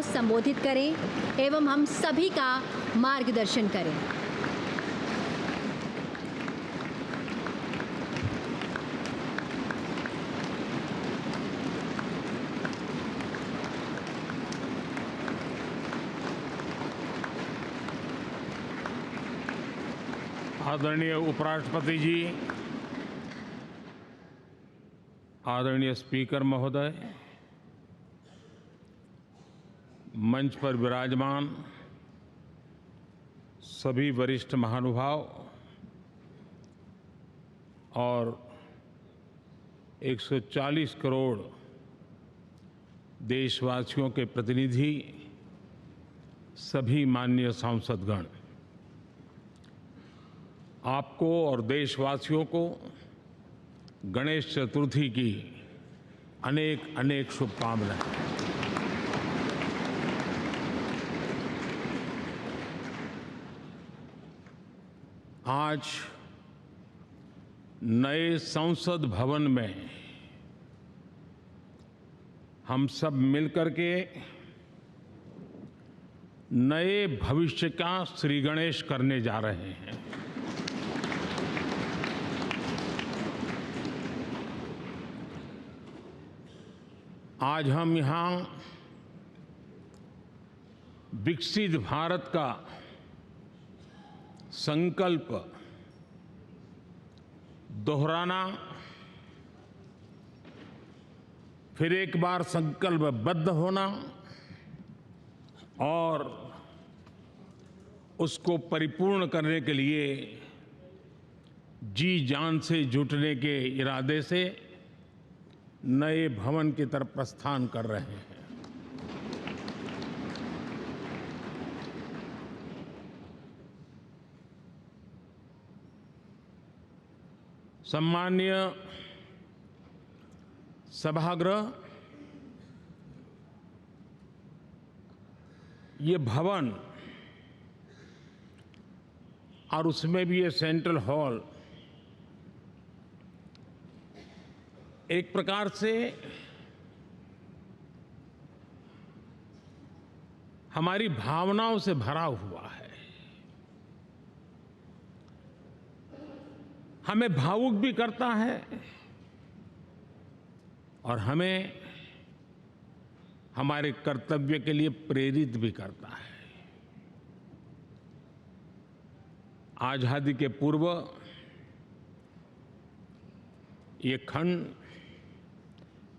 को संबोधित करें एवं हम सभी का मार्गदर्शन करें। आदरणीय उपराष्ट्रपति जी, आदरणीय स्पीकर महोदय, मंच पर विराजमान सभी वरिष्ठ महानुभाव और 140 करोड़ देशवासियों के प्रतिनिधि, सभी माननीय सांसदगण, आपको और देशवासियों को गणेश चतुर्थी की अनेक अनेक शुभकामनाएं। आज नए संसद भवन में हम सब मिलकर के नए भविष्य का श्री गणेश करने जा रहे हैं। आज हम यहाँ विकसित भारत का संकल्प दोहराना, फिर एक बार संकल्पबद्ध होना और उसको परिपूर्ण करने के लिए जी जान से जुटने के इरादे से नए भवन की तरफ प्रस्थान कर रहे हैं। सम्माननीय सभागृह, ये भवन और उसमें भी ये सेंट्रल हॉल एक प्रकार से हमारी भावनाओं से भरा हुआ है। हमें भावुक भी करता है और हमें हमारे कर्तव्य के लिए प्रेरित भी करता है। आजादी के पूर्व ये खंड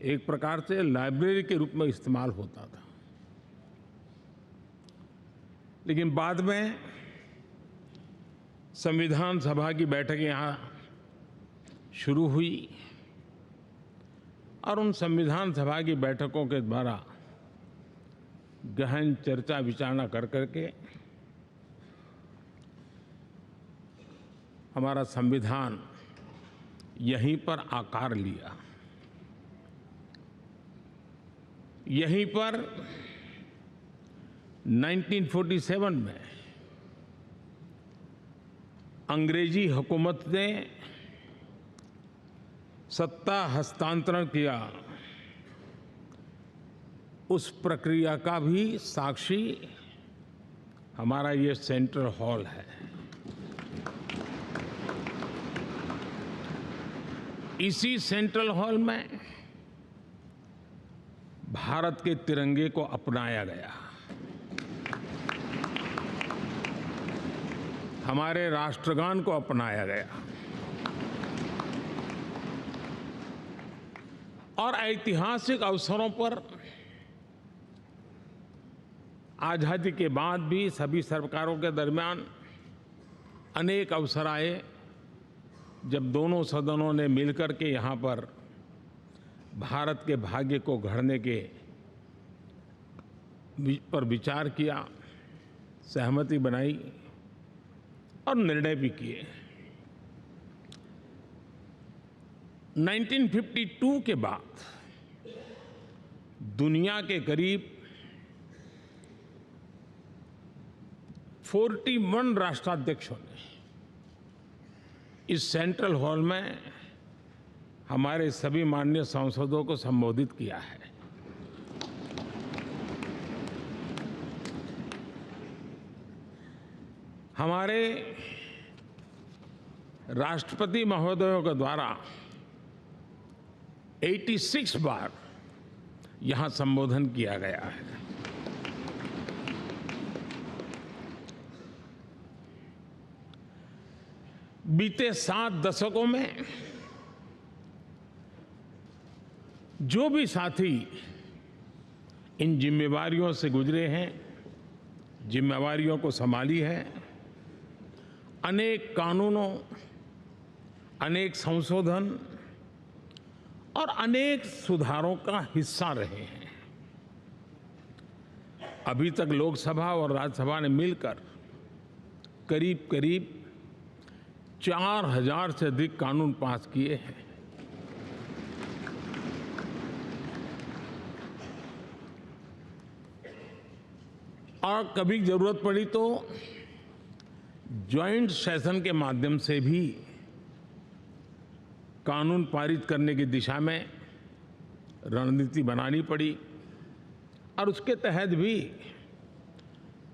एक प्रकार से लाइब्रेरी के रूप में इस्तेमाल होता था, लेकिन बाद में संविधान सभा की बैठकें यहाँ शुरू हुई और उन संविधान सभा की बैठकों के द्वारा गहन चर्चा विचारणा कर करके हमारा संविधान यहीं पर आकार लिया। यहीं पर 1947 में अंग्रेजी हुकूमत ने सत्ता हस्तांतरण किया, उस प्रक्रिया का भी साक्षी हमारा ये सेंट्रल हॉल है। इसी सेंट्रल हॉल में भारत के तिरंगे को अपनाया गया, हमारे राष्ट्रगान को अपनाया गया और ऐतिहासिक अवसरों पर आजादी के बाद भी सभी सरकारों के दरमियान अनेक अवसर आए जब दोनों सदनों ने मिलकर के यहाँ पर भारत के भाग्य को गढ़ने के पर विचार किया, सहमति बनाई और निर्णय भी किए। 1952 के बाद दुनिया के करीब 41 राष्ट्राध्यक्षों ने इस सेंट्रल हॉल में हमारे सभी माननीय सांसदों को संबोधित किया है। हमारे राष्ट्रपति महोदयों के द्वारा 86 बार यहाँ संबोधन किया गया है। बीते 7 दशकों में जो भी साथी इन जिम्मेवारियों से गुजरे हैं, जिम्मेवारियों को संभाली है, अनेक कानूनों, अनेक संशोधन और अनेक सुधारों का हिस्सा रहे हैं। अभी तक लोकसभा और राज्यसभा ने मिलकर करीब करीब 4000 से अधिक कानून पास किए हैं। और कभी जरूरत पड़ी तो ज्वाइंट सेशन के माध्यम से भी कानून पारित करने की दिशा में रणनीति बनानी पड़ी और उसके तहत भी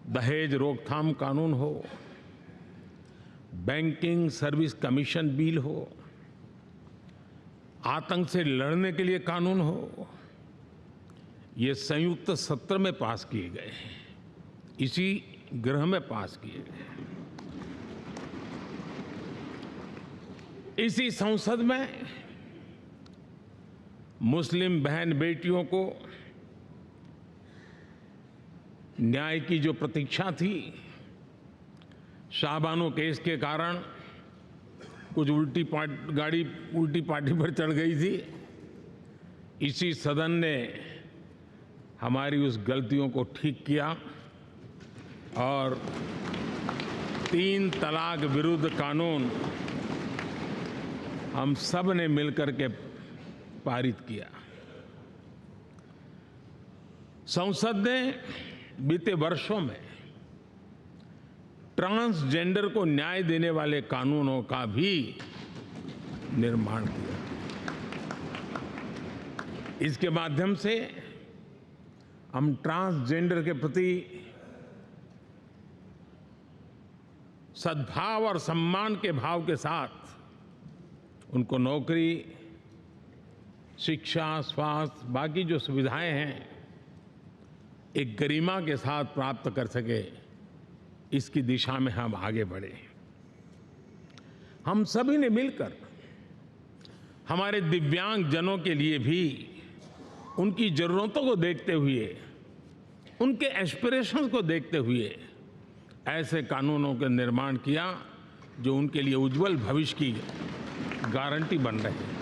दहेज रोकथाम कानून हो, बैंकिंग सर्विस कमीशन बिल हो, आतंक से लड़ने के लिए कानून हो, ये संयुक्त सत्र में पास किए गए हैं, इसी गृह में पास किए गए। इसी संसद में मुस्लिम बहन बेटियों को न्याय की जो प्रतीक्षा थी, शाहबानो केस के कारण कुछ गाड़ी उल्टी पार्टी पर चढ़ गई थी, इसी सदन ने हमारी उस गलतियों को ठीक किया और 3 तलाक विरुद्ध कानून हम सब ने मिलकर के पारित किया। संसद ने बीते वर्षों में ट्रांसजेंडर को न्याय देने वाले कानूनों का भी निर्माण किया। इसके माध्यम से हम ट्रांसजेंडर के प्रति सद्भाव और सम्मान के भाव के साथ उनको नौकरी, शिक्षा, स्वास्थ्य, बाकी जो सुविधाएं हैं, एक गरिमा के साथ प्राप्त कर सके, इसकी दिशा में हम आगे बढ़े। हम सभी ने मिलकर हमारे दिव्यांग जनों के लिए भी उनकी जरूरतों को देखते हुए, उनके एस्पिरेशंस को देखते हुए ऐसे कानूनों का निर्माण किया जो उनके लिए उज्जवल भविष्य की गारंटी बन रहे हैं।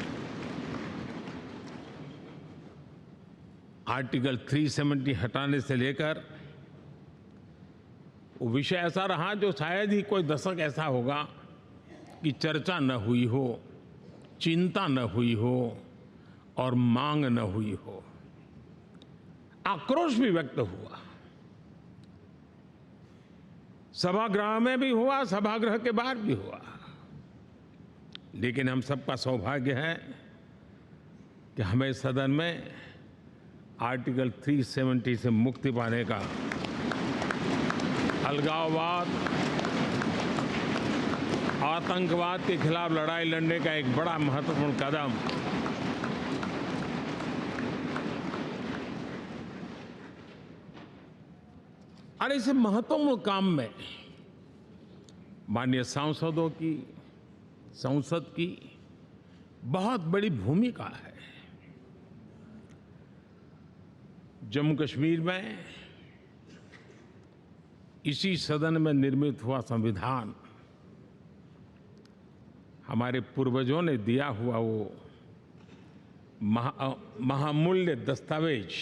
आर्टिकल 370 हटाने से लेकर वो विषय ऐसा रहा जो शायद ही कोई दशक ऐसा होगा कि चर्चा न हुई हो, चिंता न हुई हो और मांग न हुई हो। आक्रोश भी व्यक्त हुआ, सभागृह में भी हुआ, सभागृह के बाहर भी हुआ, लेकिन हम सबका सौभाग्य है कि हमें सदन में आर्टिकल 370 से मुक्ति पाने का, अलगाववाद, आतंकवाद के खिलाफ लड़ाई लड़ने का एक बड़ा महत्वपूर्ण कदम और इस महत्वपूर्ण काम में माननीय सांसदों की, संसद की बहुत बड़ी भूमिका है। जम्मू कश्मीर में इसी सदन में निर्मित हुआ संविधान हमारे पूर्वजों ने दिया हुआ वो महामूल्य दस्तावेज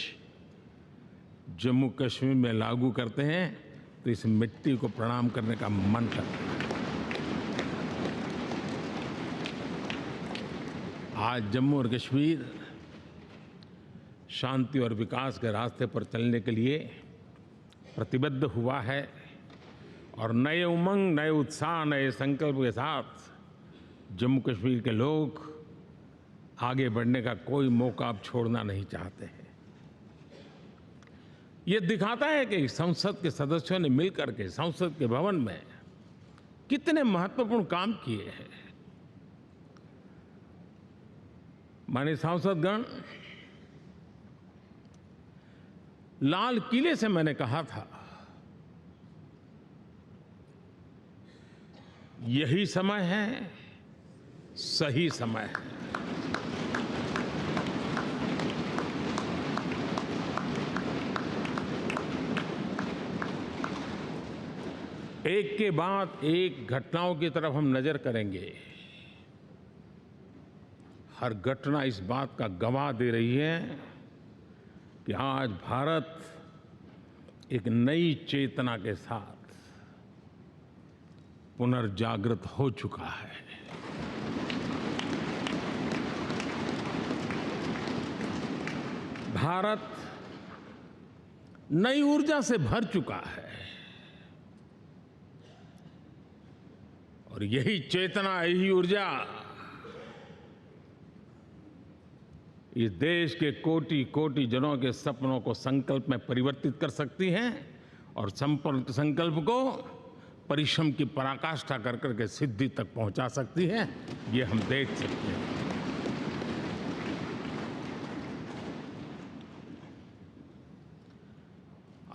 जम्मू कश्मीर में लागू करते हैं तो इस मिट्टी को प्रणाम करने का मन करता है। आज जम्मू और कश्मीर शांति और विकास के रास्ते पर चलने के लिए प्रतिबद्ध हुआ है और नए उमंग, नए उत्साह, नए संकल्प के साथ जम्मू कश्मीर के लोग आगे बढ़ने का कोई मौका अब छोड़ना नहीं चाहते हैं। ये दिखाता है कि संसद के सदस्यों ने मिलकर के संसद के भवन में कितने महत्वपूर्ण काम किए हैं। माननीय सांसदगण, लाल किले से मैंने कहा था, यही समय है, सही समय है। एक के बाद एक घटनाओं की तरफ हम नजर करेंगे। हर घटना इस बात का गवाह दे रही है कि आज भारत एक नई चेतना के साथ पुनर्जागृत हो चुका है। भारत नई ऊर्जा से भर चुका है और यही चेतना, यही ऊर्जा इस देश के कोटि कोटि जनों के सपनों को संकल्प में परिवर्तित कर सकती है और संकल्प को परिश्रम की पराकाष्ठा कर करके सिद्धि तक पहुंचा सकती है। ये हम देख सकते हैं।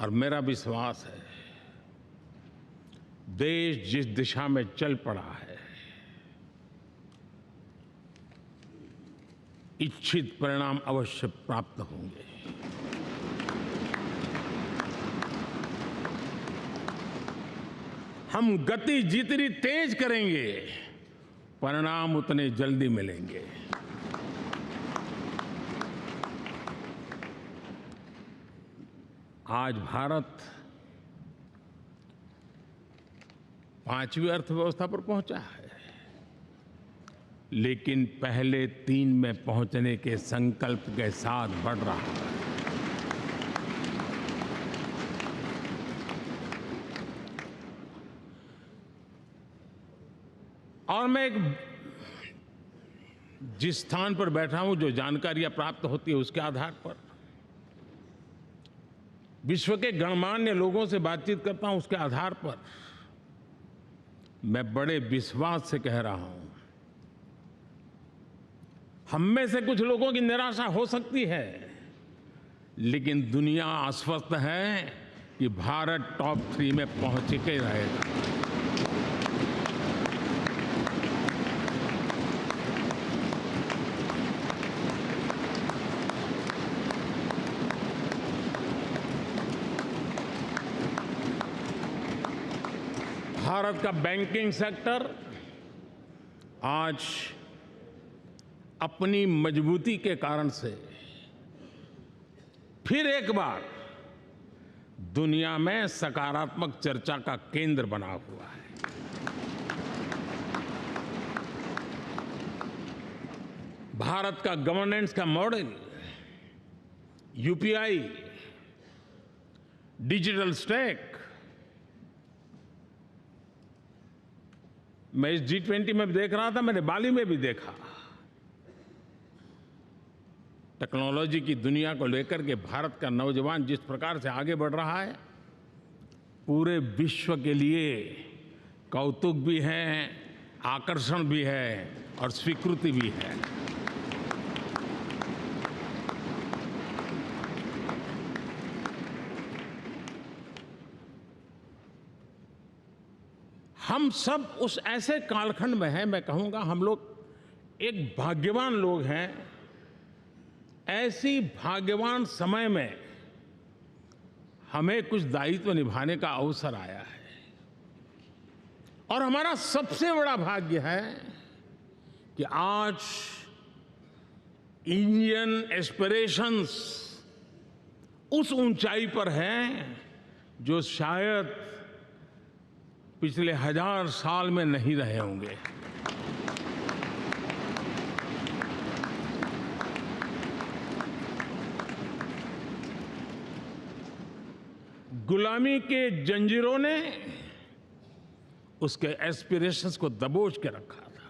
और मेरा विश्वास है, देश जिस दिशा में चल पड़ा है, इच्छित परिणाम अवश्य प्राप्त होंगे। हम गति जितनी तेज करेंगे, परिणाम उतने जल्दी मिलेंगे। आज भारत 5वीं अर्थव्यवस्था पर पहुंचा है, लेकिन पहले 3 में पहुंचने के संकल्प के साथ बढ़ रहा है। और मैं जिस स्थान पर बैठा हूं, जो जानकारियां प्राप्त होती है, उसके आधार पर विश्व के गणमान्य लोगों से बातचीत करता हूं, उसके आधार पर मैं बड़े विश्वास से कह रहा हूं, हम में से कुछ लोगों की निराशा हो सकती है, लेकिन दुनिया आश्वस्त है कि भारत टॉप 3 में पहुंच के रहेगा। भारत का बैंकिंग सेक्टर आज अपनी मजबूती के कारण से फिर एक बार दुनिया में सकारात्मक चर्चा का केंद्र बना हुआ है। भारत का गवर्नेंस का मॉडल, यूपीआई, डिजिटल स्टैक, मैं इस G20 में देख रहा था, मैंने बाली में भी देखा। टेक्नोलॉजी की दुनिया को लेकर के भारत का नौजवान जिस प्रकार से आगे बढ़ रहा है, पूरे विश्व के लिए कौतुक भी है, आकर्षण भी है और स्वीकृति भी है। हम सब उस ऐसे कालखंड में हैं, मैं कहूँगा हम लोग एक भाग्यवान लोग हैं। ऐसी भाग्यवान समय में हमें कुछ दायित्व निभाने का अवसर आया है और हमारा सबसे बड़ा भाग्य है कि आज इंडियन एस्पिरेशंस उस ऊंचाई पर हैं जो शायद पिछले 1000 साल में नहीं रहे होंगे। गुलामी के जंजीरों ने उसके एस्पिरेशंस को दबोच के रखा था।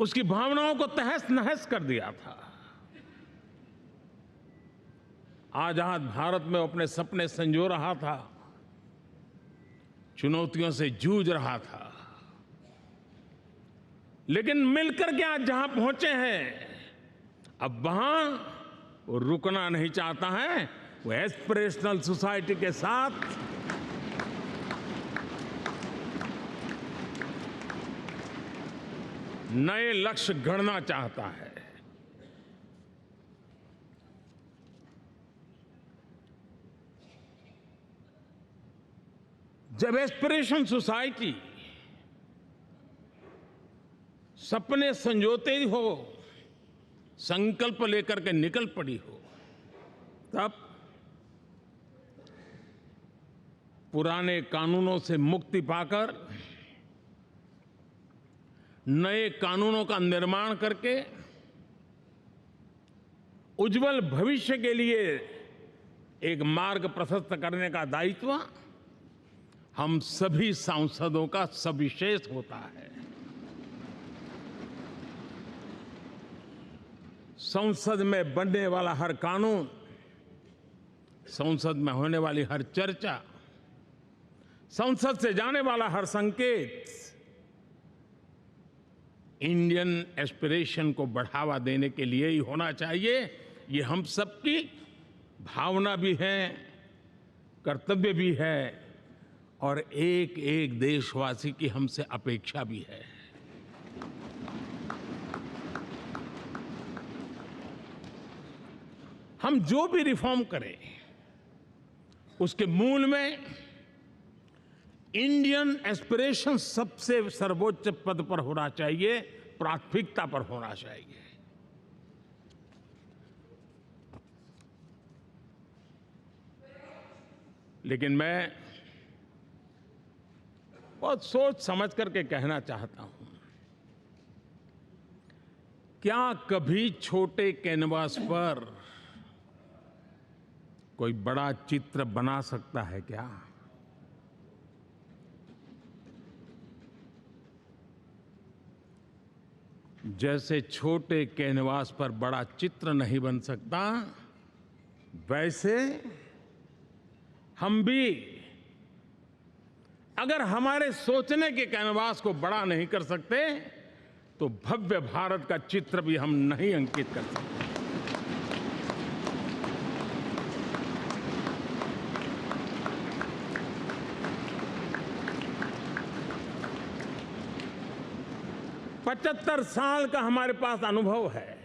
उसकी भावनाओं को तहस नहस कर दिया था। आजाद भारत में अपने सपने संजो रहा था, चुनौतियों से जूझ रहा था, लेकिन मिलकर के आज जहां पहुंचे हैं, अब वहां वो रुकना नहीं चाहता है। वो एस्पिरेशनल सोसाइटी के साथ नए लक्ष्य गढ़ना चाहता है। जब एस्पिरेशन सोसाइटी सपने संजोते ही हो, संकल्प लेकर के निकल पड़ी हो, तब पुराने कानूनों से मुक्ति पाकर नए कानूनों का निर्माण करके उज्जवल भविष्य के लिए एक मार्ग प्रशस्त करने का दायित्व हम सभी सांसदों का सविशेष होता है। संसद में बनने वाला हर कानून, संसद में होने वाली हर चर्चा, संसद से जाने वाला हर संकेत इंडियन एस्पिरेशन को बढ़ावा देने के लिए ही होना चाहिए। ये हम सबकी भावना भी है, कर्तव्य भी है और एक एक देशवासी की हमसे अपेक्षा भी है। हम जो भी रिफॉर्म करें, उसके मूल में इंडियन एस्पिरेशन सबसे सर्वोच्च पद पर होना चाहिए, प्राथमिकता पर होना चाहिए। लेकिन मैं बहुत सोच समझ करके कहना चाहता हूं, क्या कभी छोटे कैनवास पर कोई बड़ा चित्र बना सकता है क्या? जैसे छोटे कैनवास पर बड़ा चित्र नहीं बन सकता, वैसे हम भी अगर हमारे सोचने के कैनवास को बड़ा नहीं कर सकते, तो भव्य भारत का चित्र भी हम नहीं अंकित कर सकते। पचहत्तर साल का हमारे पास अनुभव है।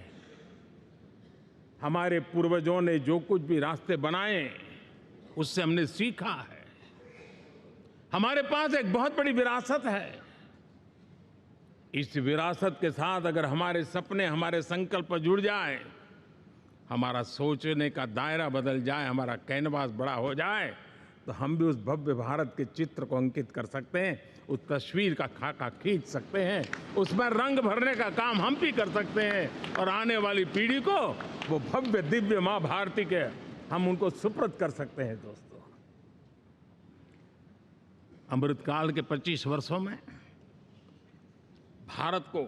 हमारे पूर्वजों ने जो कुछ भी रास्ते बनाए, उससे हमने सीखा है। हमारे पास एक बहुत बड़ी विरासत है। इस विरासत के साथ अगर हमारे सपने, हमारे संकल्प जुड़ जाए, हमारा सोचने का दायरा बदल जाए, हमारा कैनवास बड़ा हो जाए, तो हम भी उस भव्य भारत के चित्र को अंकित कर सकते हैं, उस तस्वीर का खाका खींच सकते हैं, उसमें रंग भरने का काम हम भी कर सकते हैं और आने वाली पीढ़ी को वो भव्य दिव्य मां भारती के हम उनको सुपुर्द कर सकते हैं। दोस्तों, अमृतकाल के 25 वर्षों में भारत को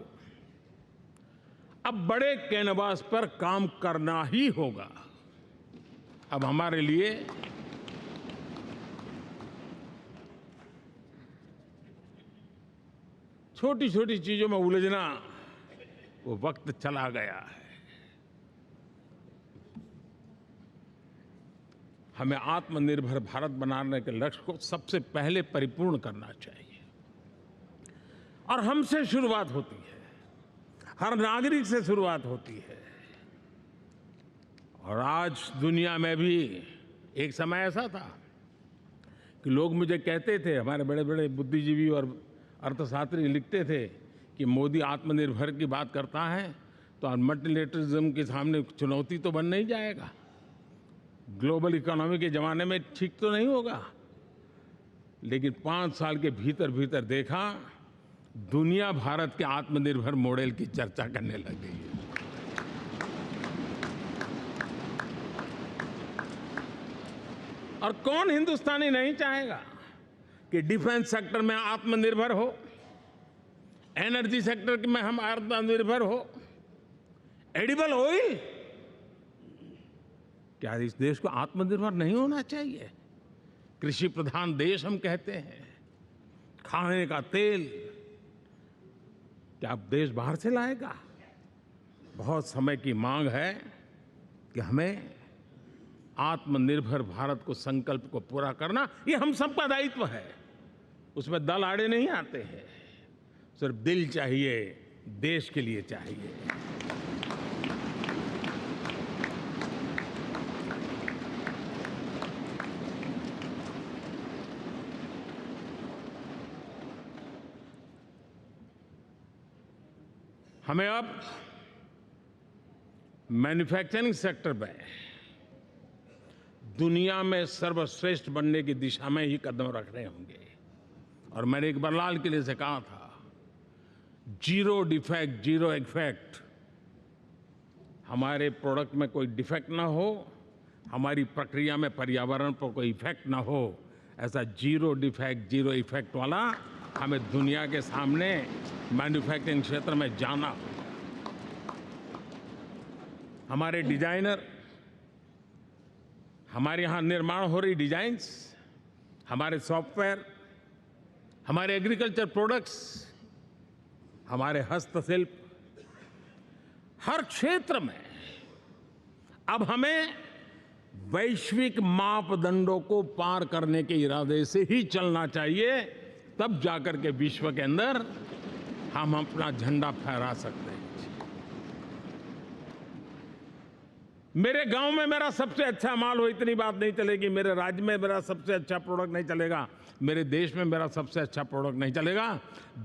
अब बड़े कैनवास पर काम करना ही होगा। अब हमारे लिए छोटी छोटी चीजों में उलझना, वो वक्त चला गया है। हमें आत्मनिर्भर भारत बनाने के लक्ष्य को सबसे पहले परिपूर्ण करना चाहिए और हमसे शुरुआत होती है, हर नागरिक से शुरुआत होती है। और आज दुनिया में भी एक समय ऐसा था कि लोग मुझे कहते थे, हमारे बड़े बड़े बुद्धिजीवी और अर्थशास्त्री लिखते थे कि मोदी आत्मनिर्भर की बात करता है तो मल्टीलेटरलिज्म के सामने चुनौती तो बन नहीं जाएगा, ग्लोबल इकोनॉमी के ज़माने में ठीक तो नहीं होगा। लेकिन 5 साल के भीतर भीतर देखा, दुनिया भारत के आत्मनिर्भर मॉडल की चर्चा करने लग गई है। और कौन हिंदुस्तानी नहीं चाहेगा कि डिफेंस सेक्टर में आत्मनिर्भर हो, एनर्जी सेक्टर में हम आत्मनिर्भर हो, एडिबल ऑयल क्या इस देश को आत्मनिर्भर नहीं होना चाहिए? कृषि प्रधान देश हम कहते हैं। खाने का तेल क्या अब देश बाहर से लाएगा? बहुत समय की मांग है कि हमें आत्मनिर्भर भारत को संकल्प को पूरा करना, ये हम सबका दायित्व है। उसमें दल आड़े नहीं आते हैं, सिर्फ दिल चाहिए, देश के लिए चाहिए। हमें अब मैन्युफैक्चरिंग सेक्टर में दुनिया में सर्वश्रेष्ठ बनने की दिशा में ही कदम रखने होंगे। और मैंने इकबाल लाल किले से कहा था, जीरो डिफेक्ट जीरो इफेक्ट। हमारे प्रोडक्ट में कोई डिफेक्ट ना हो, हमारी प्रक्रिया में पर्यावरण पर कोई इफेक्ट ना हो, ऐसा जीरो डिफेक्ट जीरो इफेक्ट वाला हमें दुनिया के सामने मैन्युफैक्चरिंग क्षेत्र में जाना होगा। हमारे डिजाइनर, हमारे यहाँ निर्माण हो रही डिजाइन्स, हमारे सॉफ्टवेयर, हमारे एग्रीकल्चर प्रोडक्ट्स, हमारे हस्तशिल्प, हर क्षेत्र में अब हमें वैश्विक मापदंडों को पार करने के इरादे से ही चलना चाहिए, तब जाकर के विश्व के अंदर हम अपना झंडा फहरा सकते हैं। मेरे गांव में मेरा सबसे अच्छा माल हो, इतनी बात नहीं चलेगी। मेरे राज्य में मेरा सबसे अच्छा प्रोडक्ट नहीं चलेगा, मेरे देश में मेरा सबसे अच्छा प्रोडक्ट नहीं चलेगा,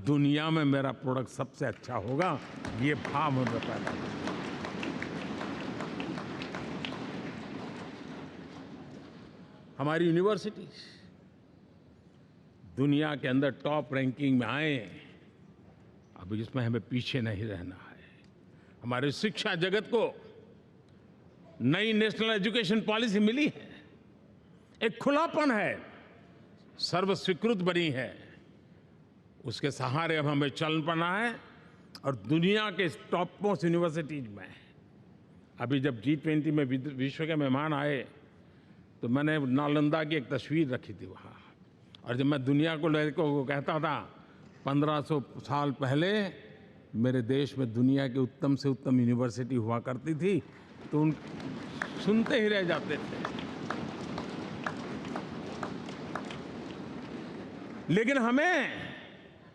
दुनिया में मेरा प्रोडक्ट सबसे अच्छा होगा, ये भाव हमें पैदा होगा। हमारी यूनिवर्सिटीज दुनिया के अंदर टॉप रैंकिंग में आए, अब इसमें हमें पीछे नहीं रहना है। हमारे शिक्षा जगत को नई नेशनल एजुकेशन पॉलिसी मिली है, एक खुलापन है, सर्व स्वीकृत बनी है, उसके सहारे अब हमें चल पड़ना है। और दुनिया के टॉप मोस्ट यूनिवर्सिटीज में अभी जब G20 में विश्व के मेहमान आए तो मैंने नालंदा की एक तस्वीर रखी थी वहाँ, और जब मैं दुनिया को कहता था 1500 साल पहले मेरे देश में दुनिया की उत्तम से उत्तम यूनिवर्सिटी हुआ करती थी, तो उन सुनते ही रह जाते थे। लेकिन हमें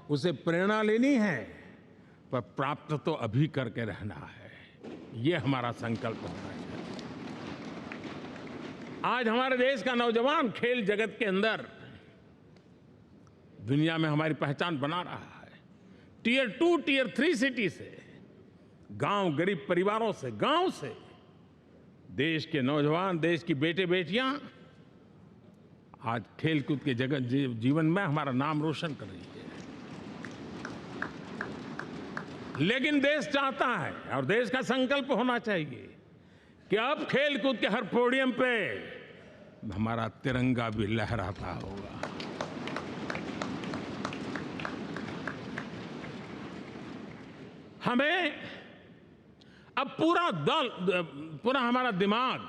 उसे प्रेरणा लेनी है, पर प्राप्त तो अभी करके रहना है, ये हमारा संकल्प होना है। आज हमारे देश का नौजवान खेल जगत के अंदर दुनिया में हमारी पहचान बना रहा है। टियर 2, टियर 3 सिटी से, गांव, गरीब परिवारों से, गांव से देश के नौजवान, देश की बेटे बेटियां आज खेलकूद के जगत जीवन में हमारा नाम रोशन कर रही है। लेकिन देश चाहता है और देश का संकल्प होना चाहिए कि अब खेलकूद के हर पोडियम पे हमारा तिरंगा भी लहराता होगा। हमें अब पूरा हमारा दिमाग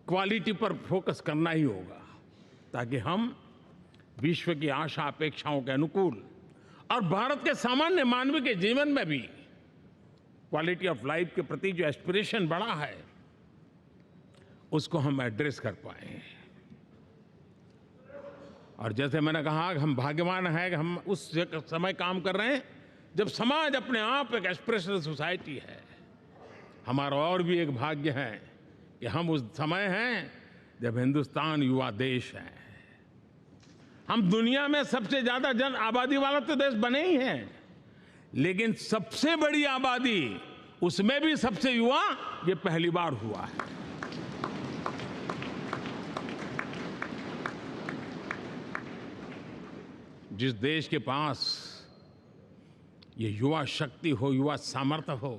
क्वालिटी पर फोकस करना ही होगा, ताकि हम विश्व की आशा अपेक्षाओं के अनुकूल और भारत के सामान्य मानव के जीवन में भी क्वालिटी ऑफ लाइफ के प्रति जो एस्पिरेशन बढ़ा है, उसको हम एड्रेस कर पाए। और जैसे मैंने कहा कि हम भाग्यवान हैं कि हम उस समय काम कर रहे हैं जब समाज अपने आप एक एस्पिरेशनल सोसाइटी है। हमारा और भी एक भाग्य है कि हम उस समय हैं जब हिंदुस्तान युवा देश है। हम दुनिया में सबसे ज्यादा जन आबादी वाला तो देश बने ही हैं, लेकिन सबसे बड़ी आबादी, उसमें भी सबसे युवा, ये पहली बार हुआ है। जिस देश के पास ये युवा शक्ति हो, युवा सामर्थ्य हो,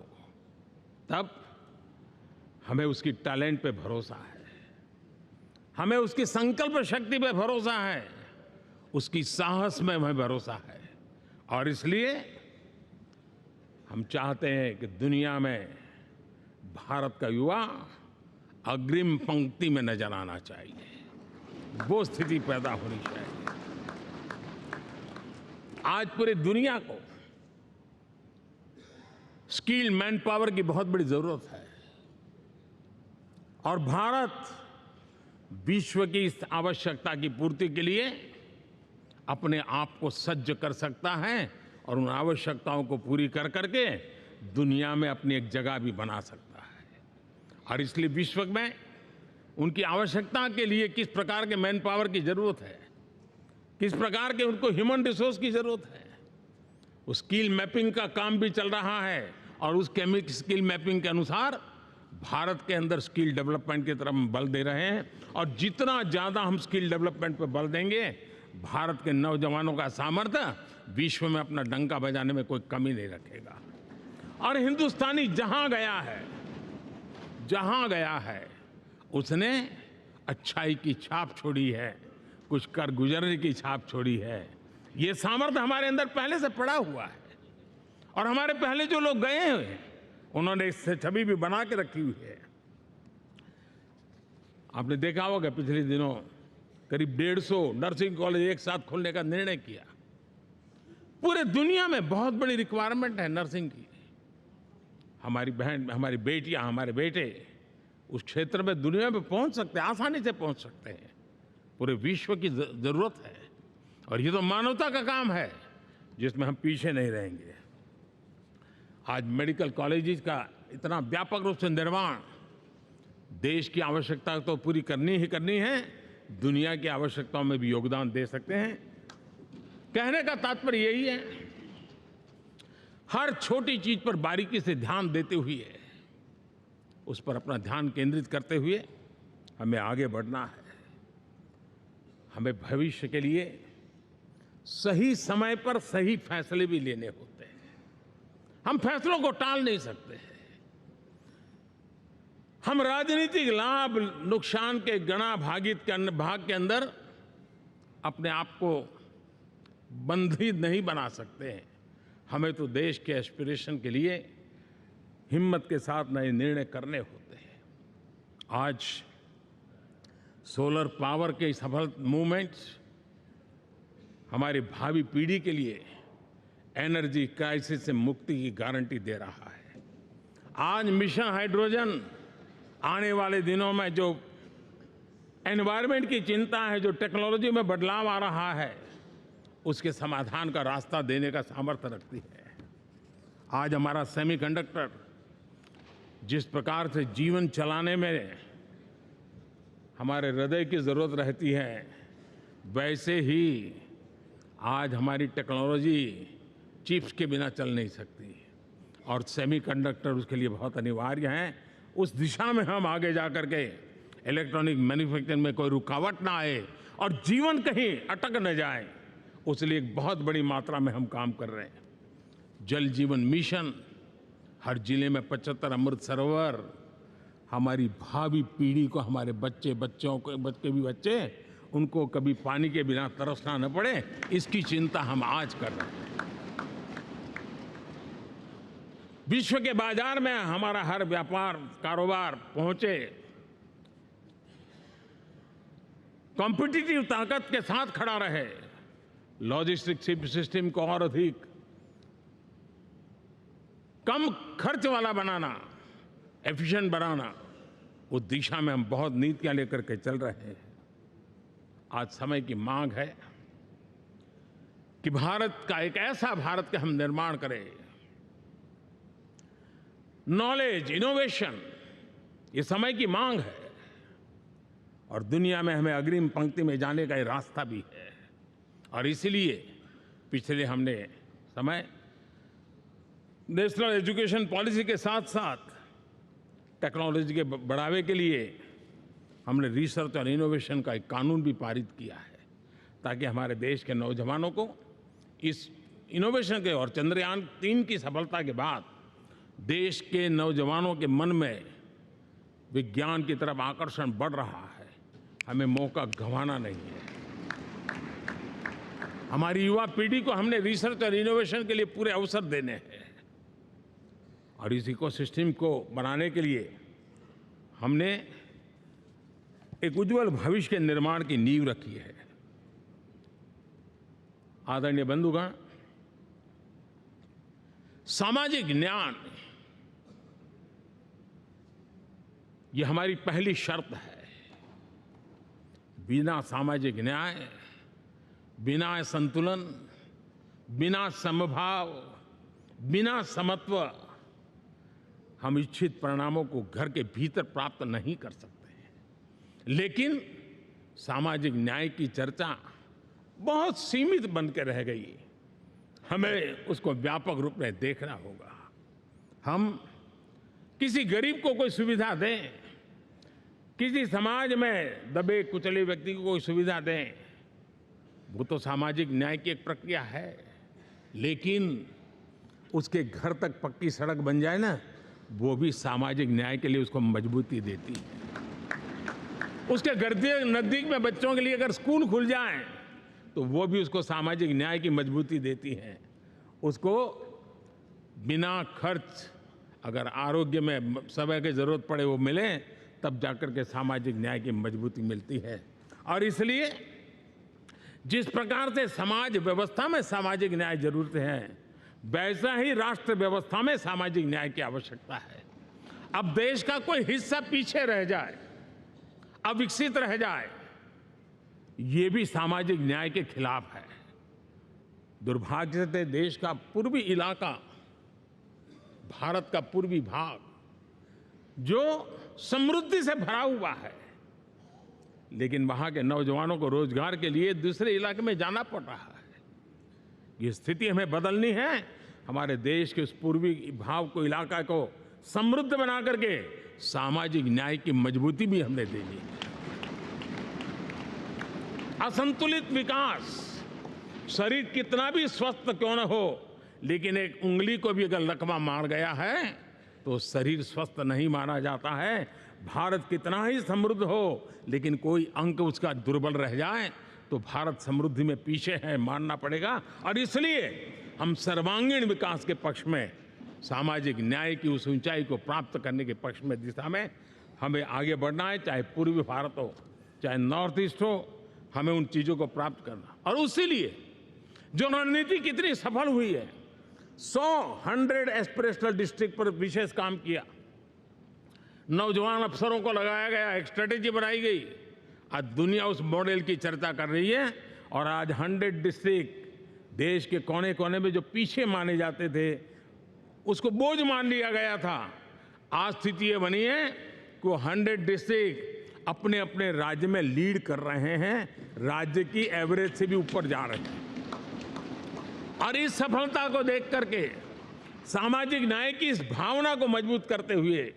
तब हमें उसकी टैलेंट पे भरोसा है, हमें उसकी संकल्प शक्ति पे भरोसा है, उसकी साहस में हमें भरोसा है। और इसलिए हम चाहते हैं कि दुनिया में भारत का युवा अग्रिम पंक्ति में नजर आना चाहिए, वो स्थिति पैदा होनी चाहिए। आज पूरी दुनिया को स्किल्ड मैन पावर की बहुत बड़ी जरूरत है और भारत विश्व की इस आवश्यकता की पूर्ति के लिए अपने आप को सज्ज कर सकता है और उन आवश्यकताओं को पूरी कर करके दुनिया में अपनी एक जगह भी बना सकता है। और इसलिए विश्व में उनकी आवश्यकता के लिए किस प्रकार के मैन पावर की जरूरत है, किस प्रकार के उनको ह्यूमन रिसोर्स की जरूरत है, उस स्किल मैपिंग का काम भी चल रहा है और उस स्किल मैपिंग के अनुसार भारत के अंदर स्किल डेवलपमेंट की तरफ हम बल दे रहे हैं। और जितना ज़्यादा हम स्किल डेवलपमेंट पर बल देंगे, भारत के नौजवानों का सामर्थ्य विश्व में अपना डंका बजाने में कोई कमी नहीं रखेगा। और हिंदुस्तानी जहाँ गया है उसने अच्छाई की छाप छोड़ी है, कुछ कर गुजरने की छाप छोड़ी है। ये सामर्थ्य हमारे अंदर पहले से पड़ा हुआ है और हमारे पहले जो लोग गए हैं उन्होंने इससे छवि भी बना के रखी हुई है। आपने देखा होगा पिछले दिनों करीब 150 नर्सिंग कॉलेज एक साथ खोलने का निर्णय किया। पूरे दुनिया में बहुत बड़ी रिक्वायरमेंट है नर्सिंग की। हमारी बहन, हमारी बेटियां, हमारे बेटे उस क्षेत्र में दुनिया में पहुंच सकते हैं, आसानी से पहुंच सकते हैं। पूरे विश्व की जरूरत है और ये तो मानवता का काम है जिसमें हम पीछे नहीं रहेंगे। आज मेडिकल कॉलेजेस का इतना व्यापक रूप से निर्माण देश की आवश्यकता तो पूरी करनी ही करनी है, दुनिया की आवश्यकताओं में भी योगदान दे सकते हैं। कहने का तात्पर्य यही है, हर छोटी चीज पर बारीकी से ध्यान देते हुए, उस पर अपना ध्यान केंद्रित करते हुए हमें आगे बढ़ना है। हमें भविष्य के लिए सही समय पर सही फैसले भी लेने होते हैं। हम फैसलों को टाल नहीं सकते हैं। हम राजनीतिक लाभ नुकसान के गणा भाग के अंदर अपने आप को बंधी नहीं बना सकते हैं। हमें तो देश के एस्पिरेशन के लिए हिम्मत के साथ नए निर्णय करने होते हैं। आज सोलर पावर के सफल मूवमेंट्स हमारी भावी पीढ़ी के लिए एनर्जी क्राइसिस से मुक्ति की गारंटी दे रहा है। आज मिशन हाइड्रोजन आने वाले दिनों में जो एनवायरनमेंट की चिंता है, जो टेक्नोलॉजी में बदलाव आ रहा है, उसके समाधान का रास्ता देने का सामर्थ्य रखती है। आज हमारा सेमीकंडक्टर जिस प्रकार से जीवन चलाने में हमारे हृदय की ज़रूरत रहती है, वैसे ही आज हमारी टेक्नोलॉजी चिप्स के बिना चल नहीं सकती और सेमीकंडक्टर उसके लिए बहुत अनिवार्य हैं। उस दिशा में हम आगे जा कर के इलेक्ट्रॉनिक मैन्युफैक्चरिंग में कोई रुकावट ना आए और जीवन कहीं अटक न जाए, उसलिए एक बहुत बड़ी मात्रा में हम काम कर रहे हैं। जल जीवन मिशन, हर जिले में 75 अमृत सरोवर, हमारी भावी पीढ़ी को, हमारे बच्चों को उनको कभी पानी के बिना तरसना न पड़े, इसकी चिंता हम आज कर रहे हैं। विश्व के बाजार में हमारा हर व्यापार कारोबार पहुंचे, कॉम्पिटिटिव ताकत के साथ खड़ा रहे, लॉजिस्टिक सिस्टम को और अधिक कम खर्च वाला बनाना, एफिशिएंट बनाना, उस दिशा में हम बहुत नीतियां लेकर के चल रहे हैं। आज समय की मांग है कि भारत का एक ऐसा भारत का हम निर्माण करें। नॉलेज, इनोवेशन, ये समय की मांग है और दुनिया में हमें अग्रिम पंक्ति में जाने का ये रास्ता भी है। और इसीलिए पिछले हमने समय नेशनल एजुकेशन पॉलिसी के साथ साथ टेक्नोलॉजी के बढ़ावे के लिए हमने रिसर्च और इनोवेशन का एक कानून भी पारित किया है, ताकि हमारे देश के नौजवानों को इस इनोवेशन के और चंद्रयान 3 की सफलता के बाद देश के नौजवानों के मन में विज्ञान की तरफ आकर्षण बढ़ रहा है। हमें मौका गंवाना नहीं है। हमारी युवा पीढ़ी को हमने रिसर्च और इनोवेशन के लिए पूरे अवसर देने हैं और इस इकोसिस्टम को बनाने के लिए हमने एक उज्जवल भविष्य के निर्माण की नींव रखी है। आदरणीय बंधुगण, सामाजिक न्याय ये हमारी पहली शर्त है। बिना सामाजिक न्याय, बिना संतुलन, बिना समभाव, बिना समत्व हम इच्छित परिणामों को घर के भीतर प्राप्त नहीं कर सकते। लेकिन सामाजिक न्याय की चर्चा बहुत सीमित बन के रह गई। हमें उसको व्यापक रूप में देखना होगा। हम किसी गरीब को कोई सुविधा दें, किसी समाज में दबे कुचले व्यक्ति को कोई सुविधा दें, वो तो सामाजिक न्याय की एक प्रक्रिया है। लेकिन उसके घर तक पक्की सड़क बन जाए ना, वो भी सामाजिक न्याय के लिए उसको मजबूती देती है। उसके घर के नजदीक में बच्चों के लिए अगर स्कूल खुल जाए तो वो भी उसको सामाजिक न्याय की मजबूती देती है। उसको बिना खर्च अगर आरोग्य में समय की जरूरत पड़े वो मिले, तब जाकर के सामाजिक न्याय की मजबूती मिलती है। और इसलिए जिस प्रकार से समाज व्यवस्था में सामाजिक न्याय जरूरत है, वैसा ही राष्ट्र व्यवस्था में सामाजिक न्याय की आवश्यकता है। अब देश का कोई हिस्सा पीछे रह जाए, अविकसित रह जाए, ये भी सामाजिक न्याय के खिलाफ है। दुर्भाग्य से देश का पूर्वी इलाका, भारत का पूर्वी भाग जो समृद्धि से भरा हुआ है, लेकिन वहां के नौजवानों को रोजगार के लिए दूसरे इलाके में जाना पड़ रहा है। ये स्थिति हमें बदलनी है। हमारे देश के उस पूर्वी भाव को, इलाका को समृद्ध बना करके सामाजिक न्याय की मजबूती भी हमने देनी है। असंतुलित विकास, शरीर कितना भी स्वस्थ क्यों न हो, लेकिन एक उंगली को भी अगर लकवा मार गया है तो शरीर स्वस्थ नहीं माना जाता है। भारत कितना ही समृद्ध हो, लेकिन कोई अंग उसका दुर्बल रह जाए तो भारत समृद्धि में पीछे है, मानना पड़ेगा। और इसलिए हम सर्वांगीण विकास के पक्ष में, सामाजिक न्याय की उस ऊंचाई को प्राप्त करने के पक्ष में, दिशा में हमें आगे बढ़ना है। चाहे पूर्वी भारत हो, चाहे नॉर्थ ईस्ट हो, हमें उन चीजों को प्राप्त करना। और उसी लिए जो रणनीति कितनी सफल हुई है, 100 एस्पिरेशनल डिस्ट्रिक्ट पर विशेष काम किया, नौजवान अफसरों को लगाया गया, एक स्ट्रेटेजी बनाई गई। आज दुनिया उस मॉडल की चर्चा कर रही है। और आज 100 डिस्ट्रिक्ट देश के कोने कोने में जो पीछे माने जाते थे, उसको बोझ मान लिया गया था। आज स्थिति ये बनी है कि 100 डिस्ट्रिक्ट अपने अपने राज्य में लीड कर रहे हैं, राज्य की एवरेज से भी ऊपर जा रहे हैं। और इस सफलता को देख करके, सामाजिक न्याय की इस भावना को मजबूत करते हुए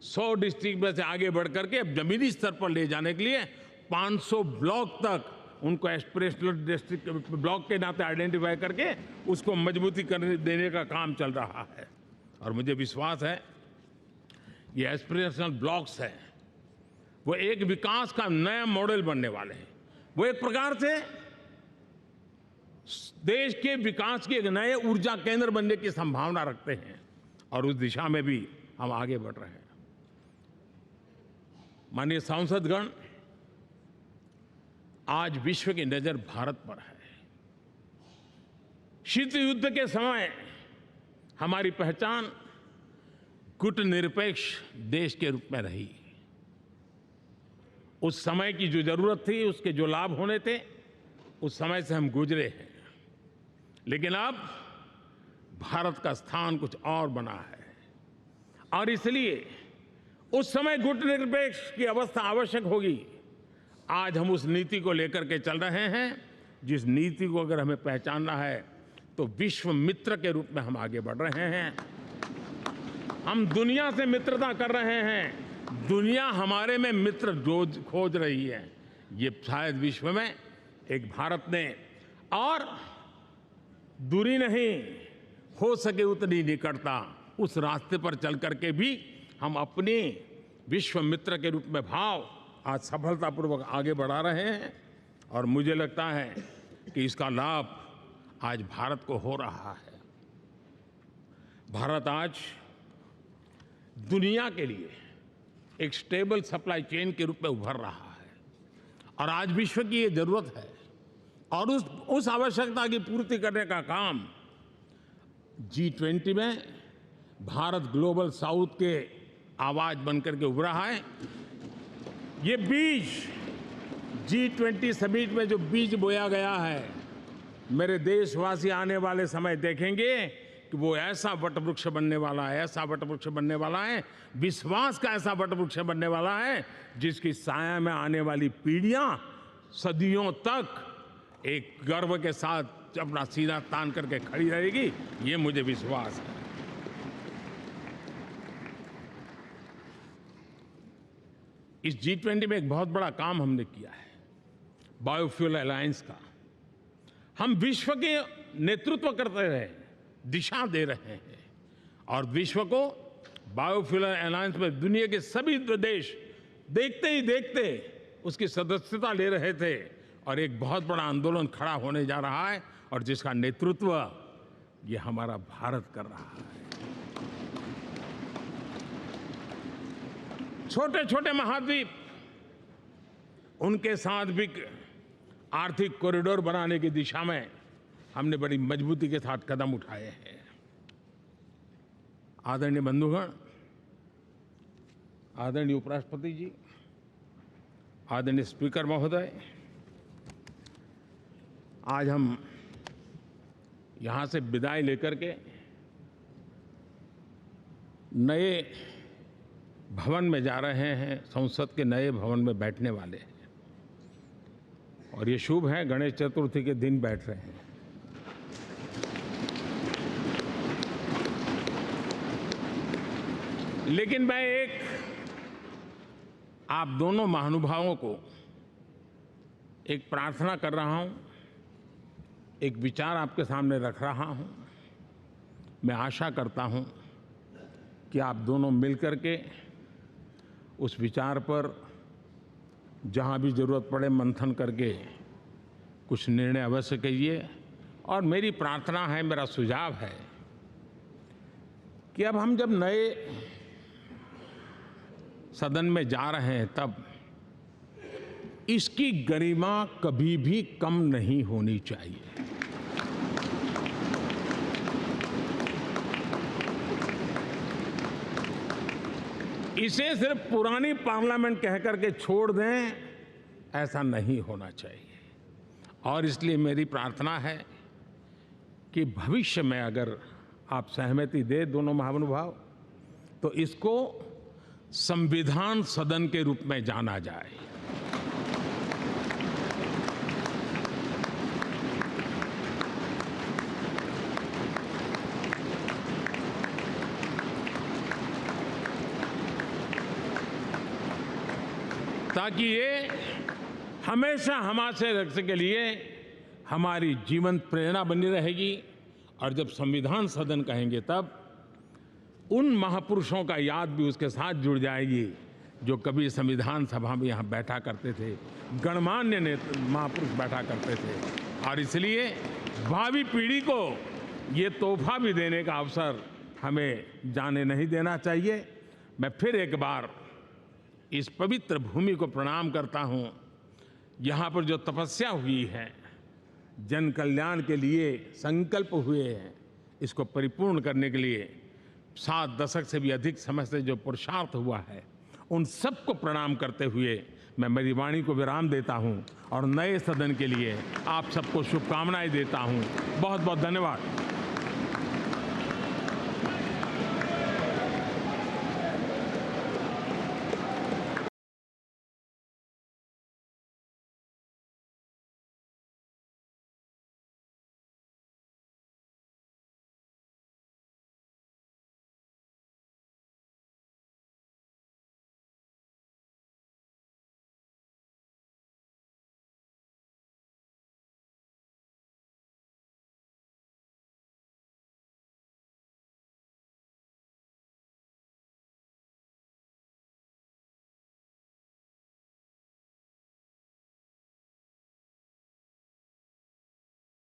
100 डिस्ट्रिक्ट में से आगे बढ़ करके अब जमीनी स्तर पर ले जाने के लिए 500 ब्लॉक तक उनको एस्पिरेशनल डिस्ट्रिक्ट ब्लॉक के नाते आइडेंटिफाई करके उसको मजबूती करने देने का काम चल रहा है। और मुझे विश्वास है ये एस्पिरेशनल ब्लॉक्स हैं, वो एक विकास का नया मॉडल बनने वाले हैं। वो एक प्रकार से देश के विकास के एक नए ऊर्जा केंद्र बनने की संभावना रखते हैं। और उस दिशा में भी हम आगे बढ़ रहे हैं। माननीय सांसदगण, आज विश्व की नजर भारत पर है। शीत युद्ध के समय हमारी पहचान कूटनिरपेक्ष देश के रूप में रही। उस समय की जो जरूरत थी, उसके जो लाभ होने थे, उस समय से हम गुजरे हैं। लेकिन अब भारत का स्थान कुछ और बना है। और इसलिए उस समय गुटनिरपेक्ष की अवस्था आवश्यक होगी। आज हम उस नीति को लेकर के चल रहे हैं, जिस नीति को अगर हमें पहचानना है तो विश्व मित्र के रूप में हम आगे बढ़ रहे हैं। हम दुनिया से मित्रता कर रहे हैं, दुनिया हमारे में मित्र खोज रही है। ये शायद विश्व में एक भारत ने, और दूरी नहीं, हो सके उतनी निकटता, उस रास्ते पर चल करके भी हम अपने विश्व मित्र के रूप में भाव आज सफलतापूर्वक आगे बढ़ा रहे हैं। और मुझे लगता है कि इसका लाभ आज भारत को हो रहा है। भारत आज दुनिया के लिए एक स्टेबल सप्लाई चेन के रूप में उभर रहा है। और आज विश्व की ये जरूरत है और उस आवश्यकता की पूर्ति करने का काम G20 में भारत ग्लोबल साउथ के आवाज बनकर के उभरा है। ये बीज G20 समिट में जो बीज बोया गया है, मेरे देशवासी आने वाले समय देखेंगे कि वो ऐसा वटवृक्ष बनने वाला है, ऐसा वटवृक्ष बनने वाला है, विश्वास का ऐसा वटवृक्ष बनने वाला है जिसकी साया में आने वाली पीढ़ियां सदियों तक एक गर्व के साथ अपना सीना तान करके खड़ी रहेगी। ये मुझे विश्वास है। इस G20 में एक बहुत बड़ा काम हमने किया है, बायोफ्यूल अलायंस का। हम विश्व के नेतृत्व करते रहे, दिशा दे रहे हैं और विश्व को बायोफ्यूल अलायंस में दुनिया के सभी देश देखते ही देखते उसकी सदस्यता ले रहे थे और एक बहुत बड़ा आंदोलन खड़ा होने जा रहा है और जिसका नेतृत्व ये हमारा भारत कर रहा है। छोटे छोटे महाद्वीप, उनके साथ भी आर्थिक कॉरिडोर बनाने की दिशा में हमने बड़ी मजबूती के साथ कदम उठाए हैं। आदरणीय बंधुगण, आदरणीय उपराष्ट्रपति जी, आदरणीय स्पीकर महोदय, आज हम यहाँ से विदाई लेकर के नए भवन में जा रहे हैं, संसद के नए भवन में बैठने वाले हैं और ये शुभ है, गणेश चतुर्थी के दिन बैठ रहे हैं। लेकिन मैं आप दोनों महानुभावों को एक प्रार्थना कर रहा हूं, एक विचार आपके सामने रख रहा हूं। मैं आशा करता हूं कि आप दोनों मिलकर के उस विचार पर जहां भी जरूरत पड़े मंथन करके कुछ निर्णय अवश्य कीजिए। और मेरी प्रार्थना है, मेरा सुझाव है कि अब हम जब नए सदन में जा रहे हैं तब इसकी गरिमा कभी भी कम नहीं होनी चाहिए। इसे सिर्फ पुरानी पार्लियामेंट कह करके छोड़ दें, ऐसा नहीं होना चाहिए। और इसलिए मेरी प्रार्थना है कि भविष्य में अगर आप सहमति दे दोनों महानुभाव, तो इसको संविधान सदन के रूप में जाना जाए। ताकि ये हमेशा हमारे रक्षा के लिए हमारी जीवन प्रेरणा बनी रहेगी। और जब संविधान सदन कहेंगे तब उन महापुरुषों का याद भी उसके साथ जुड़ जाएगी जो कभी संविधान सभा में यहाँ बैठा करते थे, गणमान्य महापुरुष बैठा करते थे। और इसलिए भावी पीढ़ी को ये तोहफा भी देने का अवसर हमें जाने नहीं देना चाहिए। मैं फिर एक बार इस पवित्र भूमि को प्रणाम करता हूँ। यहाँ पर जो तपस्या हुई है, जन कल्याण के लिए संकल्प हुए हैं, इसको परिपूर्ण करने के लिए 7 दशक से भी अधिक समय से जो पुरुषार्थ हुआ है, उन सबको प्रणाम करते हुए मैं मेरी वाणी को विराम देता हूँ और नए सदन के लिए आप सबको शुभकामनाएं देता हूँ। बहुत बहुत धन्यवाद।